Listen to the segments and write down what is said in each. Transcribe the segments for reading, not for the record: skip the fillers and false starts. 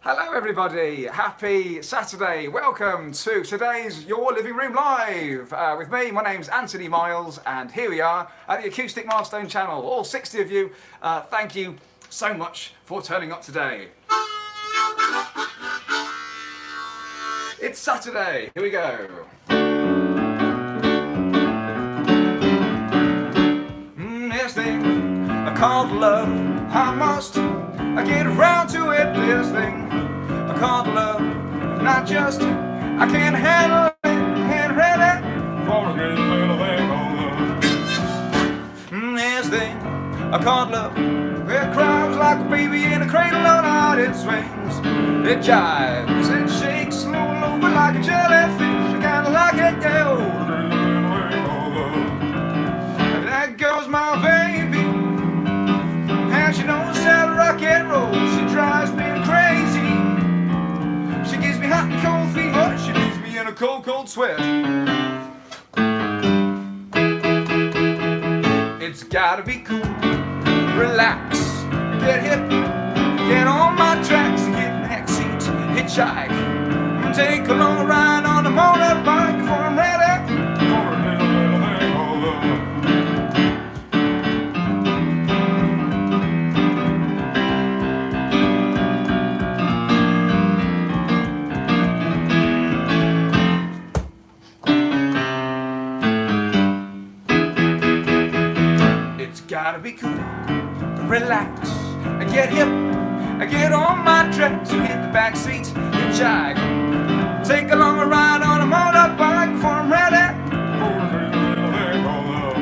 Hello everybody, happy Saturday. Welcome to today's Your Living Room Live with me. My name's Anthony Miles and here we are at the Acoustic Milestone channel. All 60 of you, thank you so much for turning up today. It's Saturday, here we go. This thing I called love, I must get around to it. This thing I called love, not just I can't handle it, can't handle it. For a great little thing called love. This thing I called love, it cries like a baby in a cradle on out. It swings, it jives, it shakes, rolling over like a jellyfish. I kinda like it, yeah. There goes my baby, and she knows how to rock and roll. She drives me crazy. She gives me hot and cold fever. She leaves me in a cold, cold sweat. It's gotta be cool, relax, get hip, get on my tracks, and get in the back seat, hitchhike, and take a long ride on the motorbike before I'm ready for a little thing called love. Gotta be cool, relax, I get hip, I get on my tracks, you hit the back seat, hitchhike, take a longer ride on a motorbike before I'm ready for a little thing called love.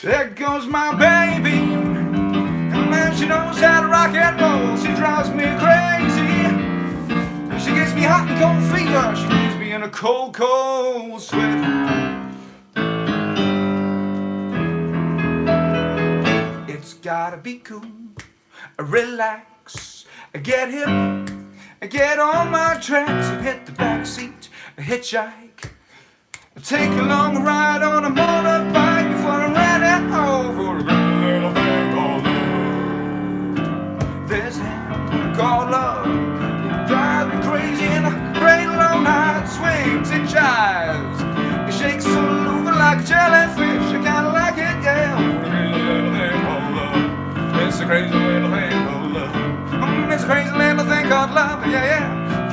There goes my baby, and man, she knows how to rock and roll. She drives me crazy. She gets me hot and cold fever. She leaves me in a cold, cold sweat. It's gotta be cool, relax, get hip, get on my tracks, hit the back seat, hitchhike, take a long ride on a motorbike before I'm ready for a little thing called love. This thing called love drives me crazy in a cradle all night. Swings, it jives, it shakes all over like a jellyfish. I kinda like it, yeah. A little thing called love. It's a crazy little thing called love. It's a crazy little thing called love, yeah, yeah.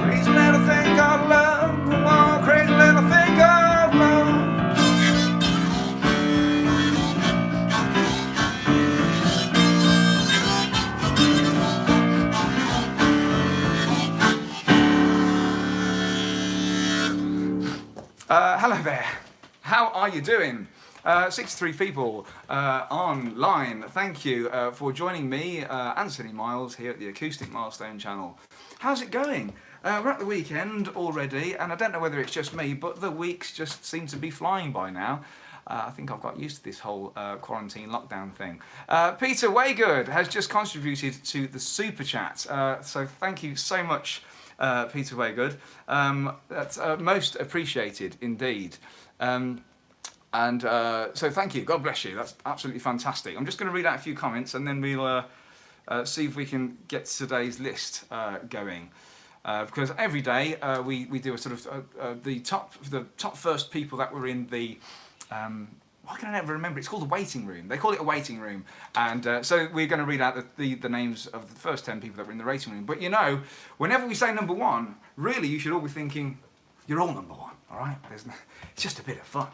Crazy little thing called love. Oh, crazy little thing called love. Hello there, how are you doing? 63 people online. Thank you for joining me, Anthony Miles, here at the Acoustic Milestone channel. How's it going? We're at the weekend already, and I don't know whether it's just me, but the weeks just seem to be flying by now. I think I've got used to this whole quarantine lockdown thing. Peter Waygood has just contributed to the Super Chat, so thank you so much, Peter Waygood. That's most appreciated indeed. So thank you, God bless you, that's absolutely fantastic. I'm just going to read out a few comments and then we'll see if we can get today's list going. Because every day we do a sort of the top first people that were in the why can I never remember? It's called a waiting room. They call it a waiting room, and so we're going to read out the names of the first 10 people that were in the waiting room. But you know, whenever we say number one, really you should all be thinking you're all number one. All right, it's just a bit of fun.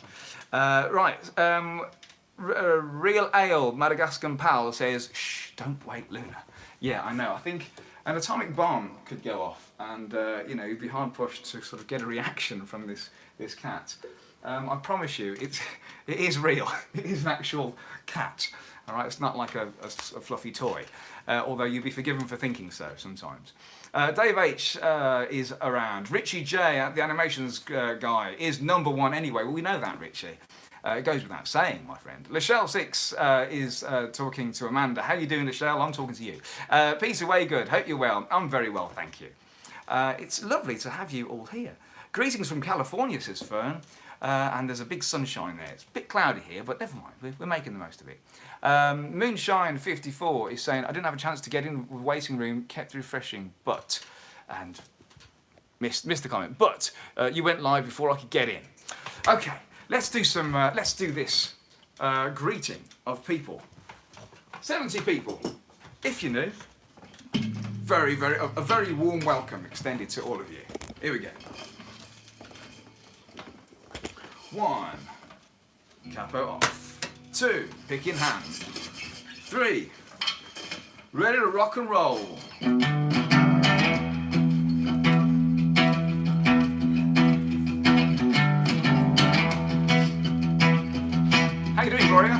Real Ale Madagascan Pal says, "Shh, don't wait, Luna." Yeah, I know. I think an atomic bomb could go off, and you know, you'd be hard pushed to sort of get a reaction from this cat. I promise you, it is real. It is an actual cat. All right, it's not like a fluffy toy. Although you'd be forgiven for thinking so sometimes. Dave H is around. Richie J, the animations guy, is number one anyway. Well, we know that, Richie. It goes without saying, my friend. Lachelle6 is talking to Amanda. How you doing, Lachelle? I'm talking to you. Peter Waygood, hope you're well. I'm very well, thank you. It's lovely to have you all here. Greetings from California, says Fern. And there's a big sunshine there. It's a bit cloudy here, but never mind. We're making the most of it. Moonshine54 is saying, I didn't have a chance to get in the waiting room, kept refreshing, but, and missed the comment, but you went live before I could get in. Okay, let's do this greeting of people. 70 people, if you knew. A very warm welcome extended to all of you. Here we go. 1, capo off. 2, pick in hand. 3, ready to rock and roll. How you doing, Gloria?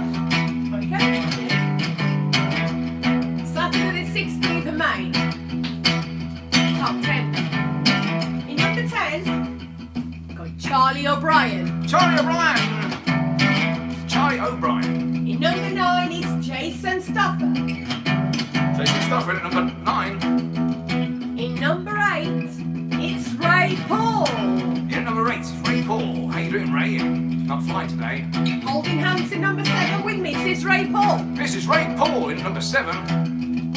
Okay. Saturday the 16th of May. Top 10. In number 10, we've got Charlie O'Brien. Charlie O'Brien! Charlie O'Brien. In number 9 is Jason Stuffer. Jason Stuffer at number 9. In number 8, it's Ray Paul. In number 8 is Ray Paul. How you doing, Ray? Not flying today. Holding hands in number 7 with Mrs. Ray Paul. This is Ray Paul in number 7.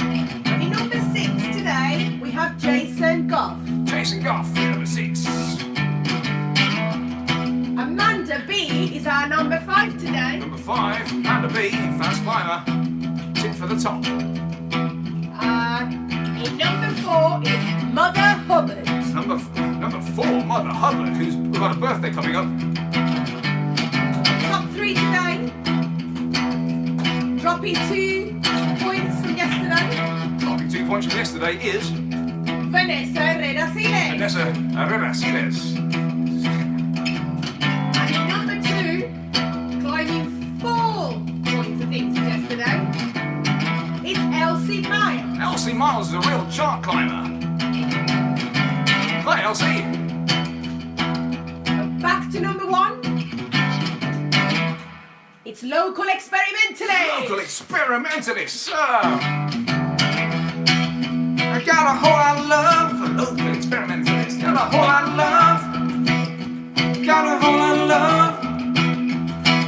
And in number 6 today, we have Jason Goff. Jason Goff in number 6. Amanda B is our number 5 today. Number 5, Amanda B, fast climber. Tip for the top. In number 4 is Mother Hubbard. Number 4, Mother Hubbard, who's got a birthday coming up. Top 3 today. Dropping 2 points from yesterday. Dropping 2 points from yesterday is Vanessa Herrera Siles. Vanessa Herrera Siles. And in number 2, climbing 4 points of things from yesterday, it's Elsie Miles. Elsie Miles is a real chart climber. Hi, Elsie. Back to number 1. It's Local Experimentalist. Local experimentalist. I got a whole lot of love for local experimentalists. Got a whole lot of love. Got a whole lot of love.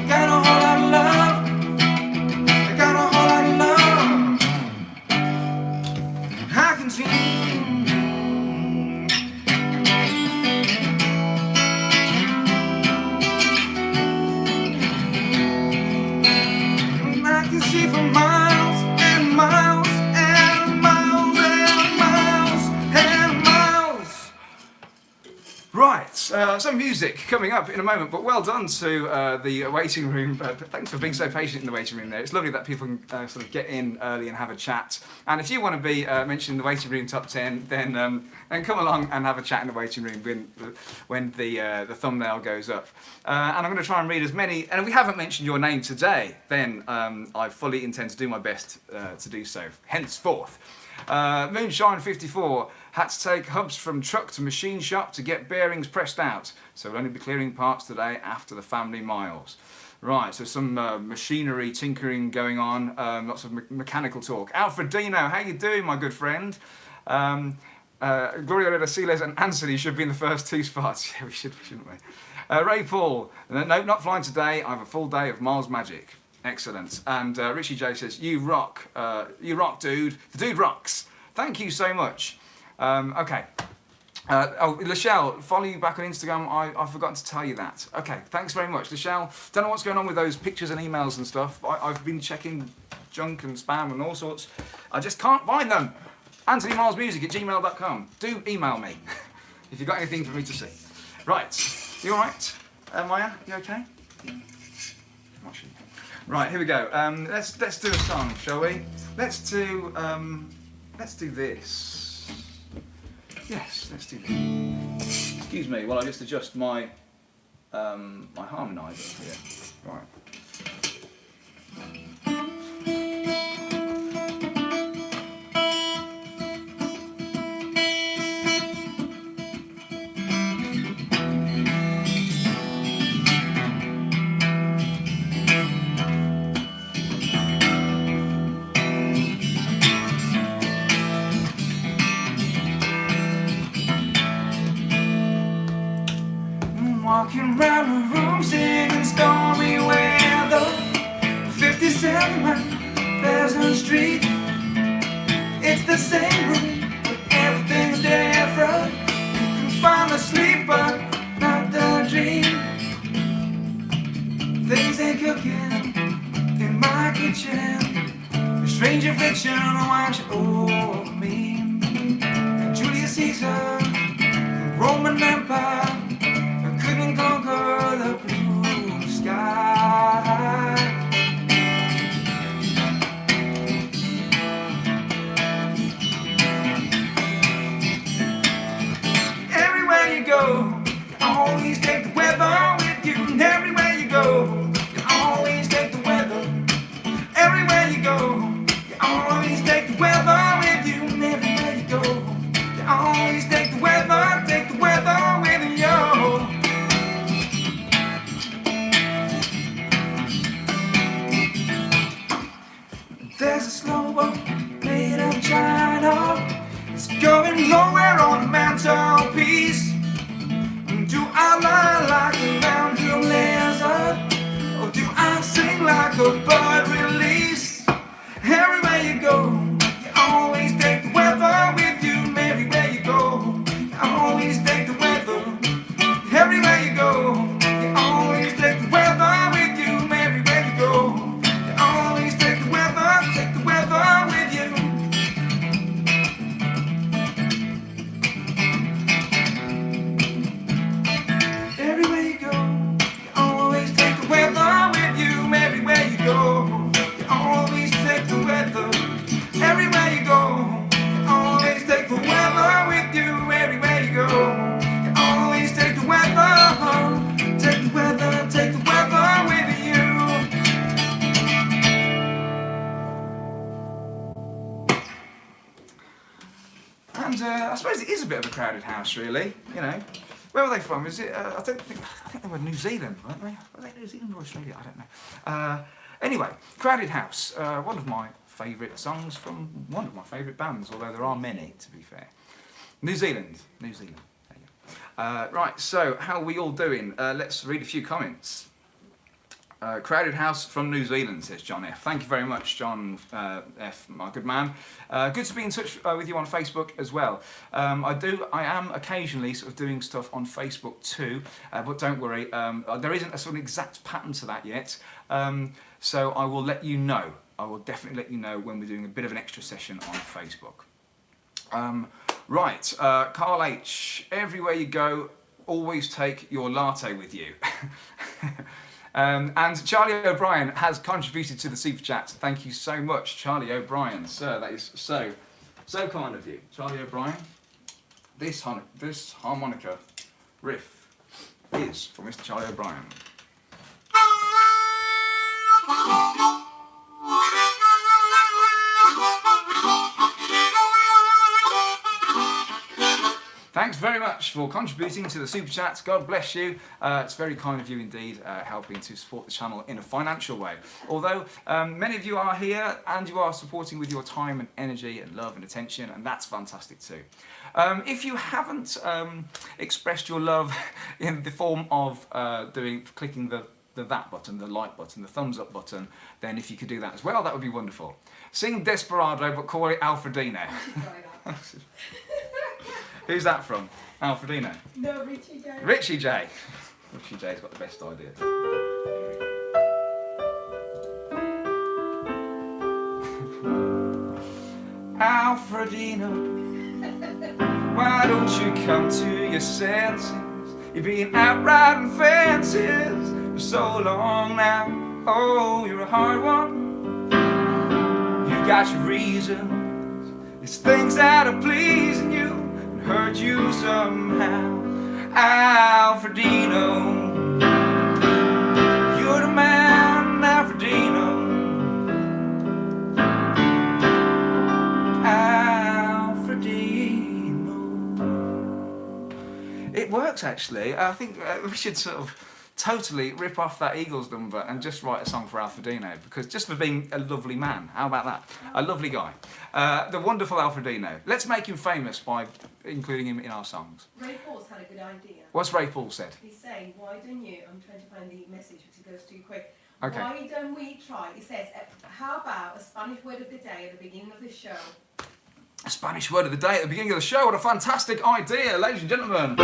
Got a whole lot of love. I got a whole lot of love. I can see. I can see for miles and miles and miles and miles and miles. Right, some music coming up in a moment, but well done to the waiting room. Thanks for being so patient in the waiting room there. It's lovely that people can sort of get in early and have a chat. And if you want to be mentioned in the waiting room top 10, then come along and have a chat in the waiting room when the thumbnail goes up. And I'm going to try and read as many, and if we haven't mentioned your name today, then I fully intend to do my best to do so, henceforth. Moonshine54 had to take hubs from truck to machine shop to get bearings pressed out, so we'll only be clearing parts today after the family miles. Right, so some machinery tinkering going on, lots of mechanical talk. Alfredino, how you doing, my good friend? Gloria Herrera Siles and Anthony should be in the first 2 spots. Yeah, we should, shouldn't we? Ray Paul, no, not flying today. I have a full day of Miles Magic. Excellent. And Richie J says, you rock, dude. The dude rocks. Thank you so much. Okay. Lachelle, follow you back on Instagram. I've forgotten to tell you that. Okay, thanks very much, Lachelle. Don't know what's going on with those pictures and emails and stuff. I've been checking junk and spam and all sorts. I just can't find them. AnthonyMilesMusic@gmail.com. Do email me if you've got anything for me to see. Right, you all right, Maya? You okay? Watching. Right, here we go. Let's do a song, shall we? Let's do this. Yes, let's do this. Excuse me while I just adjust my my harmonizer here. Right. street. It's the same room, but everything's different. You can find the sleep, but not the dream. Things ain't cooking in my kitchen. A stranger fiction wash over me. And Julius Caesar, the Roman Empire, couldn't conquer the blue sky. Everywhere you go, you always take the weather with you. And everywhere you go, you always take the weather. Everywhere you go, you always take the weather with you. And everywhere you go, you always take the weather with you. There's a slow boat made of China. It's going nowhere on the mantelpiece. Do I lie like a round lizard, or do I sing like a bird release? Everywhere you go, you always take the weather with you. Everywhere you go, you always take the weather. Everywhere you go, you always take the weather with you. Everywhere you go, you always take the weather with you. Everywhere you go, you always take the weather with you. Everywhere you go, you always take the weather. Everywhere you go, you always take the weather with you. Everywhere you go, you always take the weather. Take the weather with you. And I suppose it is a bit of a crowded house, really. You know, where were they from? Is it? I think they were New Zealand, weren't they? Were they New Zealand or Australia? I don't know. Anyway, Crowded House, one of my favourite songs from one of my favourite bands, although there are many, to be fair. New Zealand. There you go. Right, so how are we all doing? Let's read a few comments. Crowded House from New Zealand, says John F. Thank you very much, John F, my good man. Good to be in touch with you on Facebook as well. I am occasionally sort of doing stuff on Facebook too, but don't worry, there isn't a sort of exact pattern to that yet. So I will let you know. I will definitely let you know when we're doing a bit of an extra session on Facebook. Right, Carl H. Everywhere you go, always take your latte with you. And Charlie O'Brien has contributed to the super chat. Thank you so much, Charlie O'Brien, sir. That is so kind of you, Charlie O'Brien. This harmonica riff is for Mr. Charlie O'Brien. Thanks very much for contributing to the super chats. God bless you. It's very kind of you indeed, helping to support the channel in a financial way. Although many of you are here and you are supporting with your time and energy and love and attention, and that's fantastic too. If you haven't expressed your love in the form of clicking the that button, the like button, the thumbs up button, then if you could do that as well, that would be wonderful. Sing Desperado, but call it Alfredino. Who's that from? Alfredino? No, Richie J. Richie J. Richie J's got the best idea. Alfredino, why don't you come to your senses? You've been out riding fences for so long now. Oh, you're a hard one. You got your reasons. It's things that are pleasing you and hurt you somehow. Alfredino, you're the man, Alfredino. It works actually. I think we should sort of totally rip off that Eagles number and just write a song for Alfredino, because just for being a lovely man. How about that? A lovely guy. The wonderful Alfredino. Let's make him famous by including him in our songs. Ray Paul's had a good idea. What's Ray Paul said? He's saying, why don't you, I'm trying to find the message because it goes too quick, Okay. Why don't we try? It says, how about a Spanish word of the day at the beginning of the show? A Spanish word of the day at the beginning of the show. What a fantastic idea, ladies and gentlemen.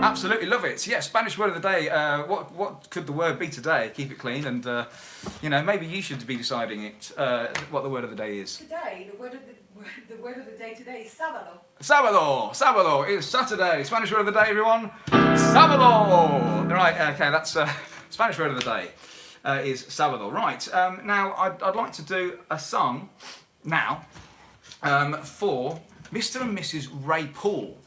Absolutely love it. Yeah, Spanish word of the day. What could the word be today? Keep it clean, and you know, maybe you should be deciding it. What the word of the day is. Today, the word of the day today is sábado. Sábado is Saturday. Spanish word of the day, everyone. Sábado. Right. Okay, that's Spanish word of the day. Is sábado. Right. Now, I'd like to do a song now for Mr. and Mrs. Ray Paul.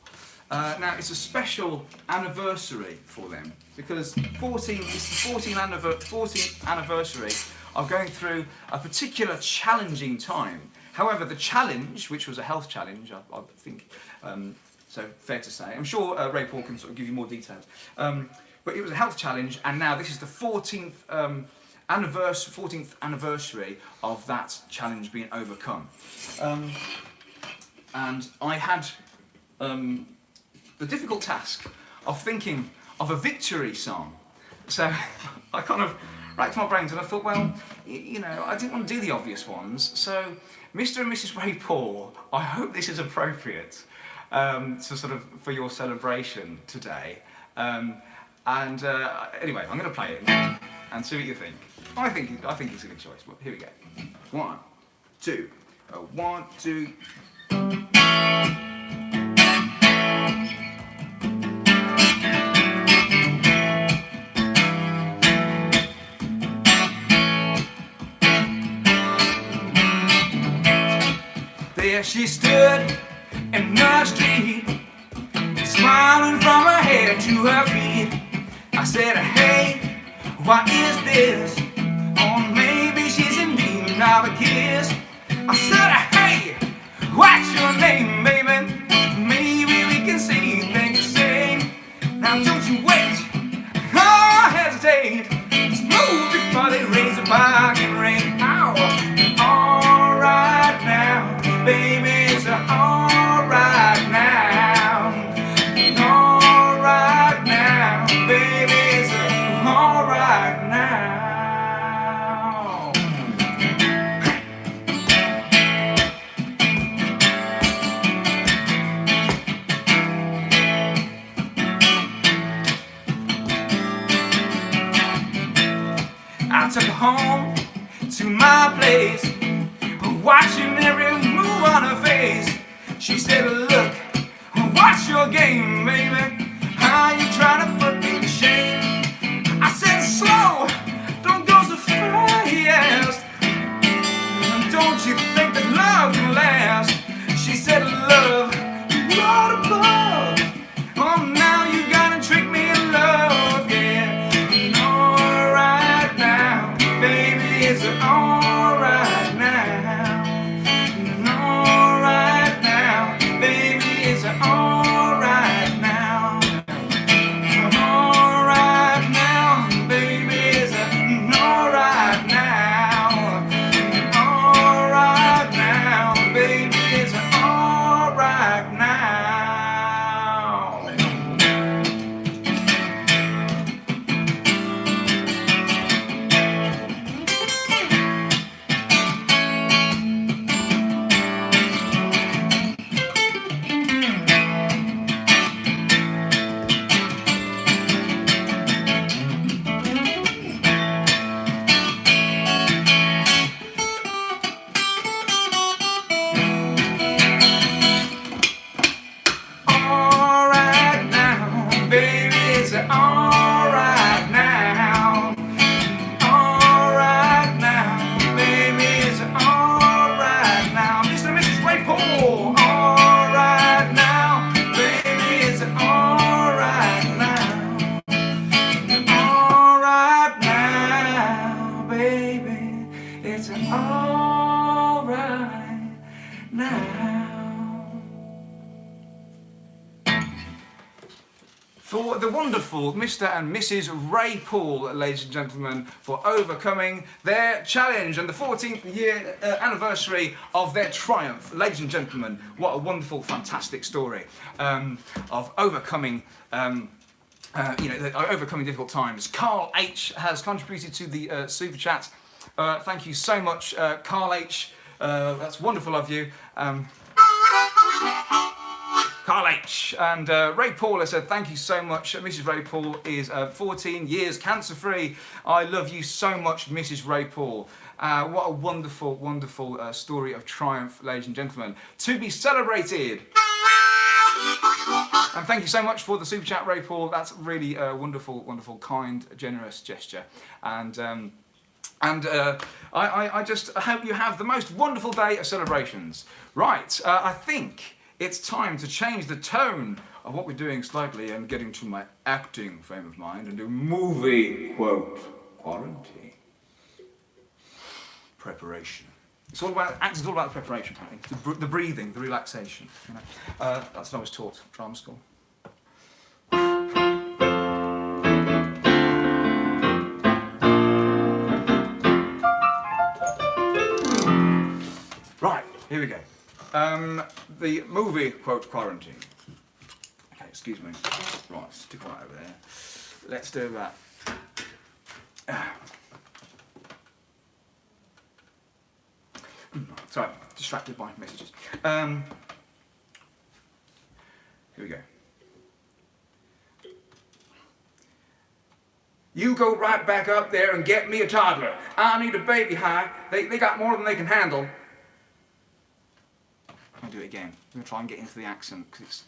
Now, it's a special anniversary for them because it's the 14th anniversary of going through a particular challenging time. However, the challenge, which was a health challenge, I think, so fair to say, I'm sure Ray Paul can sort of give you more details, but it was a health challenge, and now this is the 14th anniversary of that challenge being overcome. And I had the difficult task of thinking of a victory song. So I kind of racked my brains and I thought, well, you know, I didn't want to do the obvious ones. So Mr. and Mrs. Ray Paul, I hope this is appropriate to sort of for your celebration today. Anyway, I'm going to play it and see what you think. I think it's a good choice. But here we go. 1, 2, 1, 2. There she stood in the street, smiling from her head to her feet. I said, hey, what is this? Or maybe she's in need of a kiss. I said, hey, what's your name, baby? Maybe we can see things the same. Now don't you wait or hesitate. Just move before they raise a bargain rate. All right now, baby, it's all right now. All right now, baby, it's all right now. I took her home to my place, watching every move on her face. She said, look, what's your game, baby? How you trying to put me to shame? I said, slow, don't go so fast. Don't you think that love can last? She said, love, you are above. Oh, now you gotta trick me in love, yeah. All right now, baby, it's all right now. All right now, baby, it's all right now. All right now, baby, it's all right now. All right now, baby, it's all right now. All right now, baby, it's all right now. All right now, baby, it's all right now. Mr. and Mrs. Ray Paul. All right now, baby, it's all right now. All right now, baby, it's all right now. For the wonderful Mr. and Mrs. Ray Paul, ladies and gentlemen, for overcoming their challenge and the 14th year anniversary of their triumph. Ladies and gentlemen, what a wonderful, fantastic story of overcoming overcoming difficult times. Carl H has contributed to the super chat. Thank you so much, Carl H. That's wonderful of you. Carl H. And Ray Paul has said, thank you so much. Mrs. Ray Paul is 14 years cancer-free. I love you so much, Mrs. Ray Paul. What a wonderful, wonderful story of triumph, ladies and gentlemen, to be celebrated. And thank you so much for the super chat, Ray Paul. That's really a wonderful, wonderful, kind, generous gesture. And I just hope you have the most wonderful day of celebrations. Right, I think it's time to change the tone of what we're doing slightly and getting to my acting frame of mind and do movie quote quarantine. Preparation. It's all about acting's all about the preparation, apparently. The breathing, the relaxation. You know, that's what I was taught at drama school. Right, here we go. The movie quote quarantine. Okay, excuse me. Right, stick right over there. Let's do that. Sorry, distracted by messages. Here we go. You go right back up there and get me a toddler. I need a baby high. They got more than they can handle. I'll do it again. I'm going to try and get into the accent because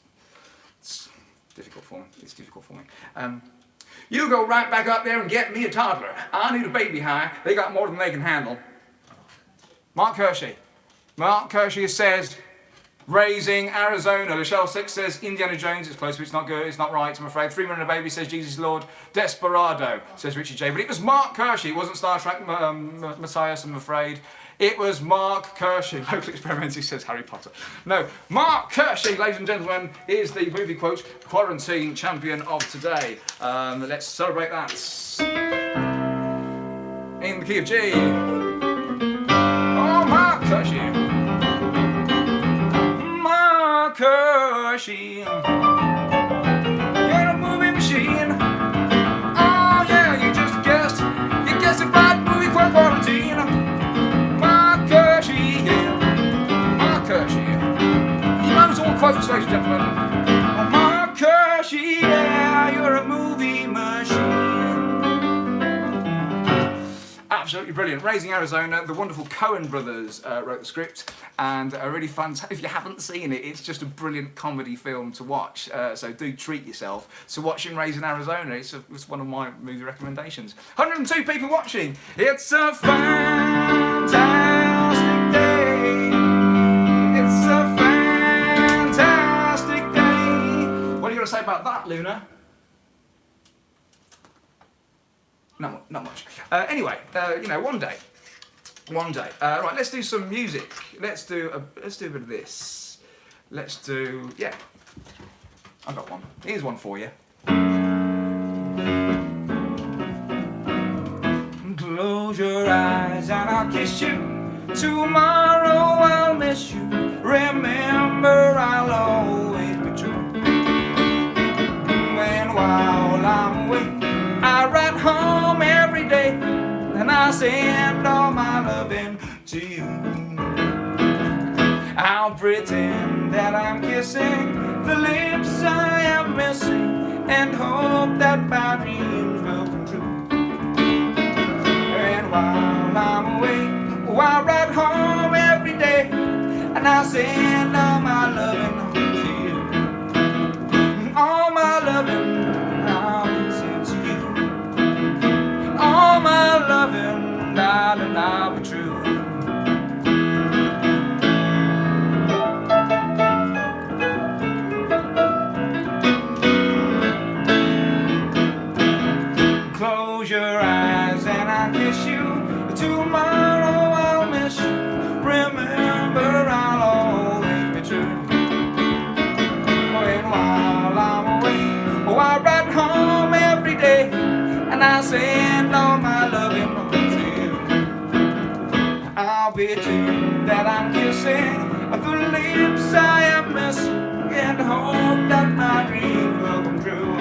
it's difficult for me. It's difficult for me. You go right back up there and get me a toddler. I need a baby high. They got more than they can handle. Mark Hershey. Mark Hershey says, Raising Arizona. Michelle 6 says, Indiana Jones. It's close, but it's not good. It's not right, I'm afraid. 3 Men and a Baby says, Jesus Lord. Desperado, says Richard J. But it was Mark Hershey. It wasn't Star Trek Matthias, I'm afraid. It was Mark Hershey. Local Experimental says Harry Potter. No, Mark Hershey, ladies and gentlemen, is the movie quote quarantine champion of today. Let's celebrate that. In the key of G. Oh, Mark Hershey. Mark Hershey. You're a movie machine. Oh yeah, you just guessed. You guessed it right, movie quote quarantine. He knows all quotes, ladies and gentlemen. Oh, Mark Hershey, yeah, you're a movie machine. Absolutely brilliant. Raising Arizona, the wonderful Coen brothers wrote the script, and a really fun. If you haven't seen it, it's just a brilliant comedy film to watch. So do treat yourself to watching Raising Arizona. It's one of my movie recommendations. 102 people watching. It's a fantastic day. It's a fantastic day. What are you going to say about that, Luna? No, not much. Anyway, one day. Right, let's do some music. Let's do a bit of this. Let's do, yeah. I've got one. Here's one for you. Close your eyes and I'll kiss you. Tomorrow I'll miss you. Remember, I'll always be true. And while I'm away, I ride home every day, and I send all my loving to you. I'll pretend that I'm kissing the lips I am missing, and hope that my dreams will come true. And while I'm away, I ride home every day, and I send all my loving to you. All my loving I'll send to you. All my loving, darling, I'll be true. Close your eyes and I'll kiss you. Tomorrow I'll miss you. Remember, I'll always be true. And while I'm away, I ride home every day, and I send all my loving to you. I'll be true that I'm kissing the lips I am missing, and hope that my dreams will come true.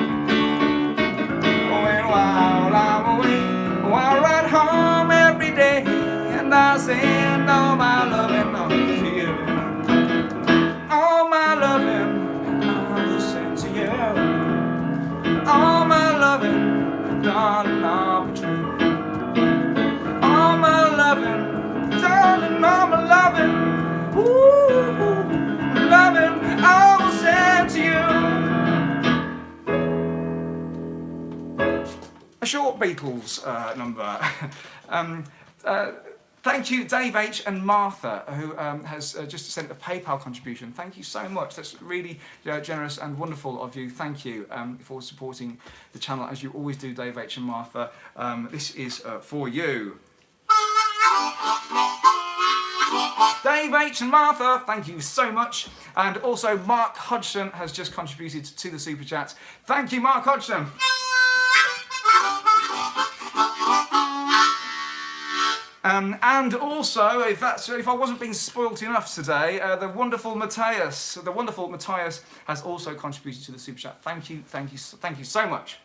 short Beatles number. Thank you, Dave H. and Martha, who has just sent a PayPal contribution. Thank you so much. That's really generous and wonderful of you. Thank you for supporting the channel, as you always do, Dave H. and Martha. This is for you. Dave H. and Martha, thank you so much. And also Mark Hodgson has just contributed to the Super Chat. Thank you, Mark Hodgson. And also, if I wasn't being spoilt enough today, the wonderful Matthias has also contributed to the Super Chat. Thank you so much.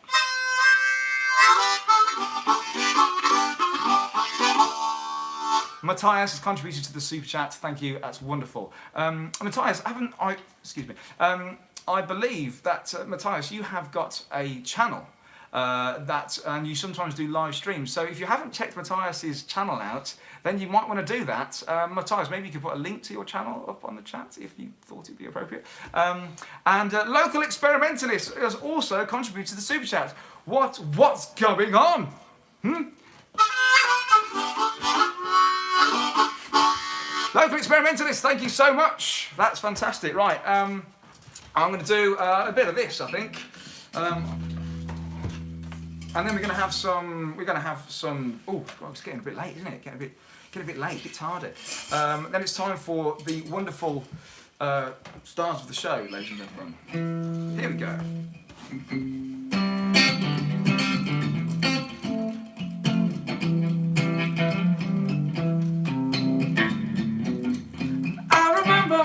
Matthias has contributed to the Super Chat. Thank you, that's wonderful. Matthias, I believe that, Matthias, you have got a channel and you sometimes do live streams. So if you haven't checked Matthias's channel out, then you might want to do that. Matthias, maybe you could put a link to your channel up on the chat if you thought it'd be appropriate. And Local Experimentalist has also contributed to the Super Chat. What's going on? Local Experimentalist, thank you so much. That's fantastic. Right, I'm going to do a bit of this, I think. And then we're going to have some. Oh, God, it's getting a bit late, isn't it? Getting a bit late, a bit tardy. Then it's time for the wonderful stars of the show, ladies and gentlemen. Here we go. I remember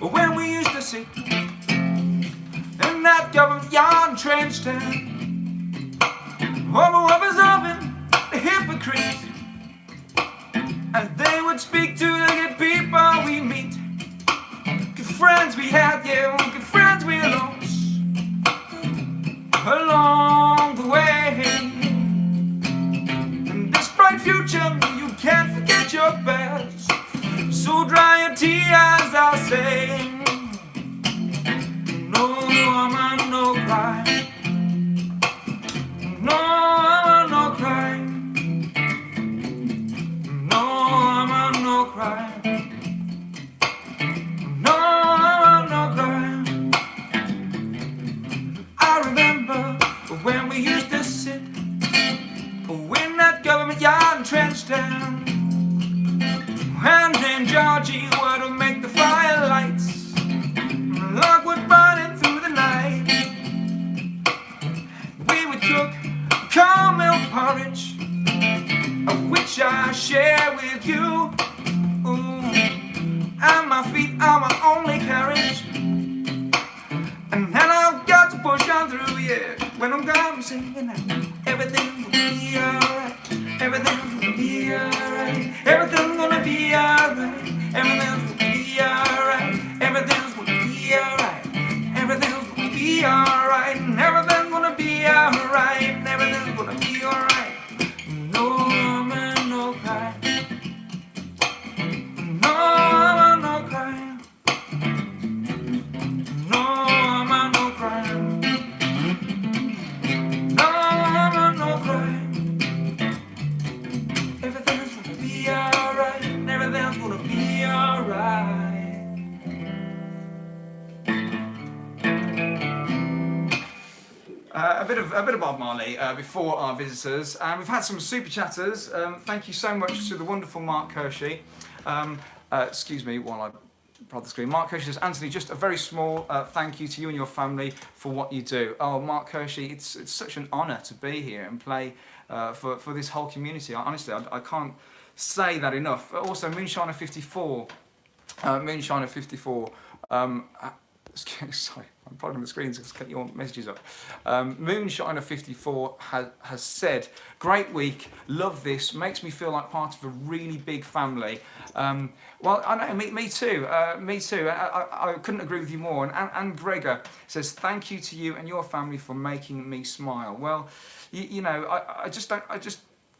when we used to sit in that government yard trench town. Observing the hypocrites as they would speak to the good people we meet. Good friends we had, yeah, good friends we lost along the way. In this bright future, you can't forget your past. So dry your tears, I'll say. No woman, no cry. No, no cry. No, no cry. No, no cry. I remember when we used to sit in that government yard in Trenchtown, and then Georgie would make the fire lights, log would burning through the night. We would cook caramel porridge, of which I share with you. Ooh. And my feet are my only carriage, and then I've got to push on through, yeah. When I'm gone, I'm singing out, everything will be alright. Everything's gonna be alright. Everything's gonna be alright. Everything's gonna be alright. Everything's gonna be alright. Everything's gonna be alright. Everything's gonna be alright. Everything's gonna be alright. No man, no cry. No man, no cry. No man, no cry. No man, no cry. Everything's gonna be alright. Everything's gonna be alright. A bit of Bob Marley before our visitors, and we've had some super chatters. Thank you so much to the wonderful Mark Hershey. Excuse me while I prod the screen. Mark Hershey says, Anthony, just a very small thank you to you and your family for what you do. Oh, Mark Hershey, it's such an honour to be here and play for this whole community. Honestly, I can't say that enough. Also, Moonshiner 54. Moonshiner 54. Sorry, I'm plugging the screens to get your messages up. Moonshiner 54 has said, great week, love this, makes me feel like part of a really big family. Well, I know, me too, me too. I couldn't agree with you more. And Anne Gregor says, thank you to you and your family for making me smile. Well, you know, I just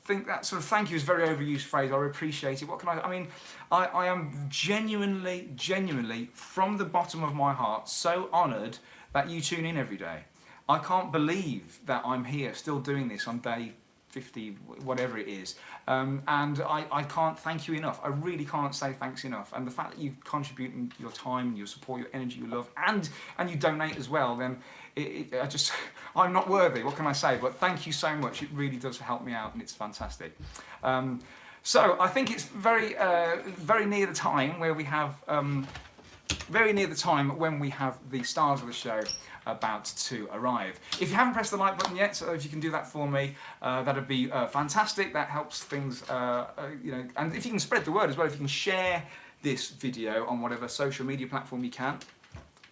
think that sort of thank you is a very overused phrase. I appreciate it. What can I mean, I am genuinely, from the bottom of my heart, so honoured that you tune in every day. I can't believe that I'm here still doing this on day 50, whatever it is. And I can't thank you enough. I really can't say thanks enough. And the fact that you contribute your time, your support, your energy, your love, and you donate as well, then I'm not worthy, what can I say? But thank you so much. It really does help me out, and it's fantastic. So I think it's very near the time where we have, when we have the stars of the show about to arrive. If you haven't pressed the like button yet, so if you can do that for me, that'd be fantastic. That helps things, and if you can spread the word as well, if you can share this video on whatever social media platform you can,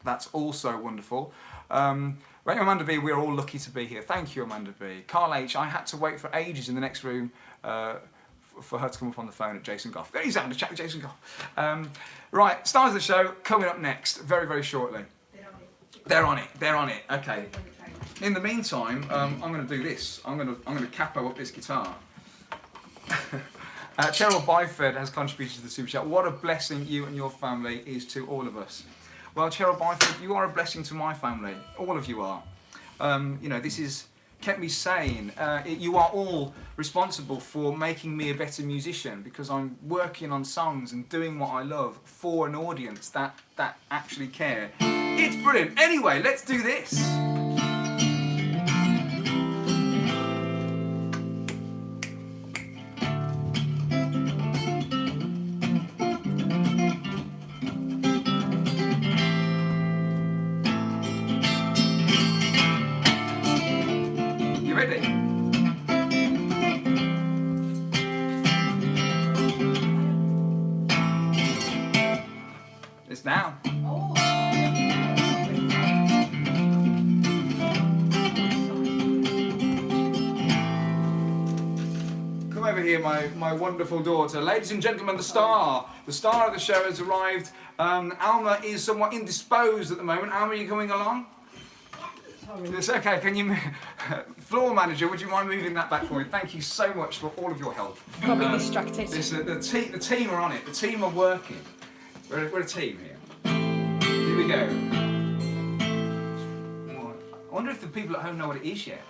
that's also wonderful. Amanda B, we're all lucky to be here. Thank you, Amanda B. Carl H, I had to wait for ages in the next room for her to come up on the phone at Jason Goff. There he's having a chat with Jason Goff. Right, stars of the show coming up next, very, very shortly. They're on it. Okay. In the meantime, I'm going to do this. I'm going to capo up this guitar. Cheryl Byford has contributed to the Super Chat. What a blessing you and your family is to all of us. Well, Cheryl Byford, you are a blessing to my family. All of you are. This has kept me sane. You are all responsible for making me a better musician, because I'm working on songs and doing what I love for an audience that actually care. It's brilliant. Anyway, let's do this. You ready? It's now. Come over here, my wonderful daughter. Ladies and gentlemen, the star of the show has arrived. Alma is somewhat indisposed at the moment. Alma, are you coming along? Sorry. It's okay, can you, floor manager, would you mind moving that back for me? Thank you so much for all of your help. Got me distracted. The team are on it, the team are working. We're a team here. Here we go. I wonder if the people at home know what it is yet.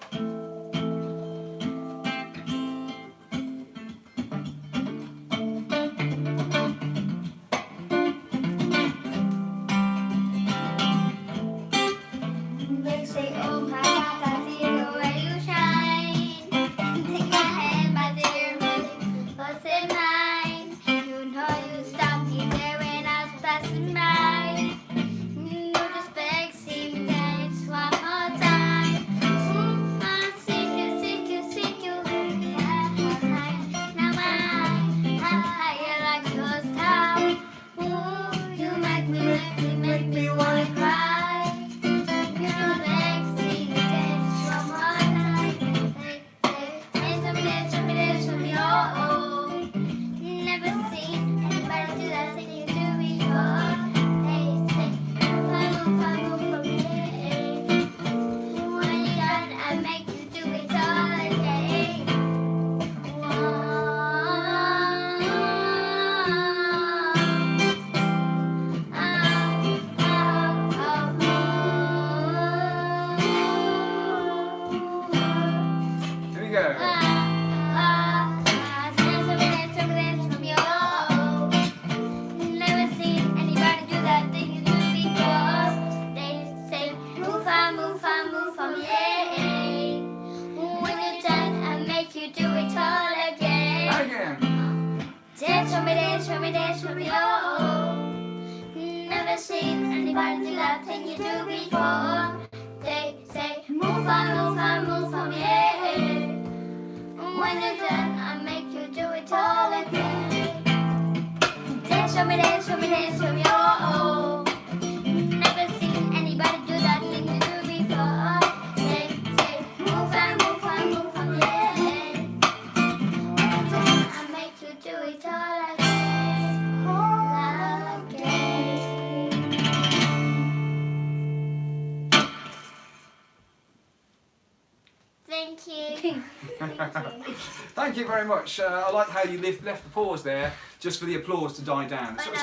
Thank you very much. I like how you left the pause there just for the applause to die down. It's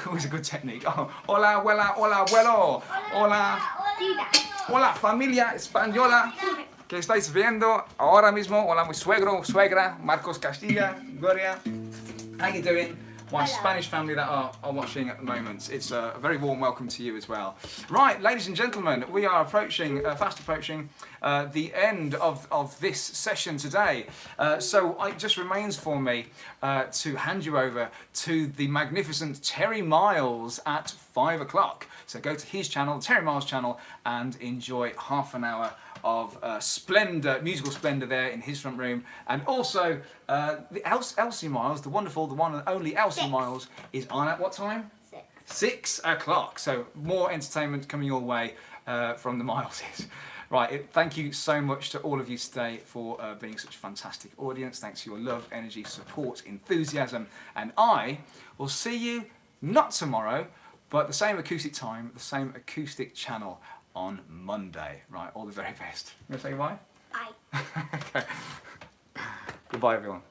always a good technique. Oh, hola, hola, hola, bueno. Hola. Do that. Hola familia española que estáis viendo ahora mismo. Hola mi suegro, suegra, Marcos Castilla, Gloria. How you doing? My Spanish family that are watching at the moment. It's a very warm welcome to you as well. Right, ladies and gentlemen, we are approaching, fast approaching the end of this session today. So it just remains for me to hand you over to the magnificent Terry Miles at 5 o'clock. So go to his channel, Terry Miles channel, and enjoy half an hour of splendor, musical splendor there in his front room. And also the Elsie Miles, the wonderful, the one and only Elsie Miles, is on at what time? 6 o'clock. So more entertainment coming your way from the Mileses. Right, thank you so much to all of you today for being such a fantastic audience. Thanks for your love, energy, support, enthusiasm. And I will see you not tomorrow, but the same acoustic time, the same acoustic channel on Monday. Right, all the very best. You gonna say goodbye? Bye. Okay. Goodbye, everyone.